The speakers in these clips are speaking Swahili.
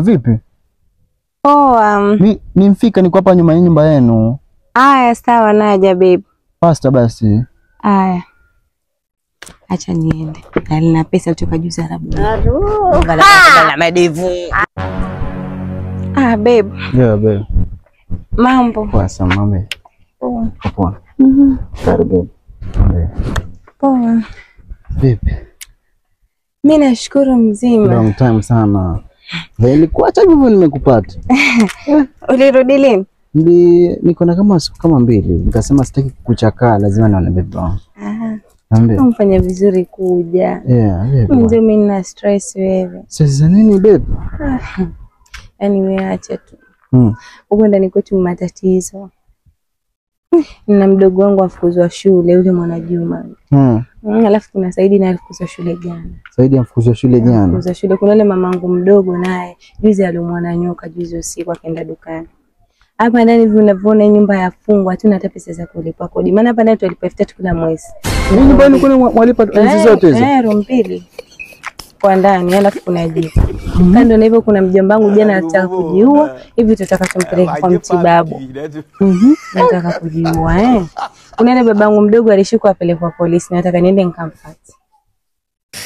Vipi? Ni mfika niko hapa nyuma ya nyumba yenu. Aya sawa naja babe. Pasta basi. Aya. Acha niende. Nalina pesa kutoka juzi Arabu. Ngala madevu. Babe. Yeah babe. Mambo. Poa sana mama. Poa. Poa. Karibu. Poa. Vipi? Mimi nashukuru mzima. Long time sana. Nilikuacha hivyo nimekupata. Ulirudi lini? Niko na kama siku kama 2. Nikasema sitaki kuchakaa, lazima nione babe wangu. Umfanya vizuri kuja. Yeah. Mzee mimi nina stress wewe. Sasa nini babe? Yaani weache tu. Huko ndani kwetu matatizo. Nina mdogo wangu afukuzwa shule yule mwana Juma. Alafu kuna Saidi na alifukuzwa shule jana. Saidi afukuzwa shule jana. Afukuzwa shule. Kuna yule mamangu mdogo naye juzi alimwona nyoka juzi usiku akaenda dukani. Hapa ndani hivi unavyoona nyumba yafungwa, hatuna hata pesa za kulipa kodi. Maana hapa ndani tulipa 3000 kila mwezi. Nyumbani kuna mwalipa hizo zote hizo. Room 2. Kwa ndani alafu kuna jiko. Kando na hivyo kuna mjomba wangu jana alitaka kujiua, hivi tutataka tumpeleke kwa mtibabu. Nataka kujiua Kuna ile babangu mdogo alishikwa apelekwa polisi, nataka niende nikamfuate.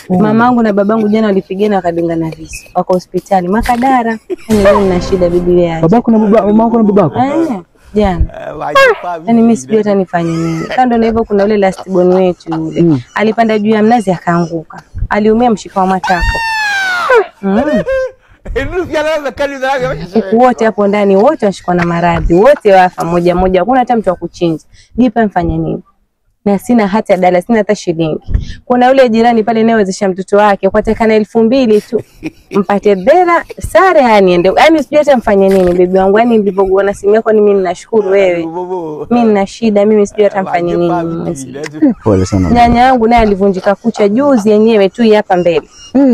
Mamangu na babangu jana walipigana wakadungana visu. Wako hospitali Makadara. Mimi nina shida bibi yake. Babako na mamangu na babako? Jana. Yaani mimi sijui hata nifanye nini. Kando na hivyo kuna ule last born wetu yule. Alipanda juu ya mnazi akaanguka. Aliumia mshipa wa matako. Wote hapo ndani wote washikwa na maradhi, wote wafa moja moja. Hakuna hata mtu wa kuchinja. Jipa mfanye nini? Na sina hata dala, sina hata shilingi. Kuna yule jirani pale anayewezesha mtoto wake kwa takana 2000 tu. Mpate bera sare aniende. Yaani sijui hata mfanye nini bibi wangu. Yaani nilipokuona simu yako mimi ninashukuru wewe. Mimi nina shida, mimi sijui hata mfanye nini. Pole sana. Nyanya yangu naye alivunjika kucha juzi yenyewe tu hapa mbele.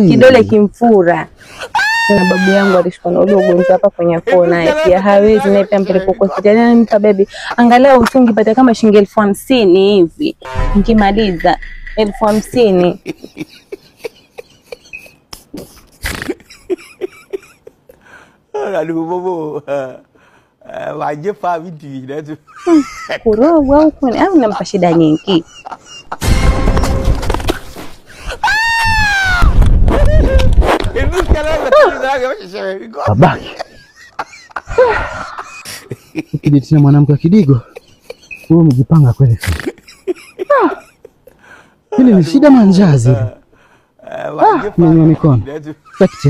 Kidole kimfura. Na babu yangu alishikwa na ule ugonjwa hapa kwenye kona pia hawezi na pia mpeleke kwa hospitali. Na mpa baby angalau utungipata kama shilingi 50,000 hivi. Nikimaliza 50,000. Bobo. Waje fa vitu hivi. Kurogwa huko au nampa shida nyingi. Babaki. Ukijitia mwanamke wa Kidigo. Wewe umejipanga kweli. Hili ni shida manjazi. Nyanyua mikono. Sasa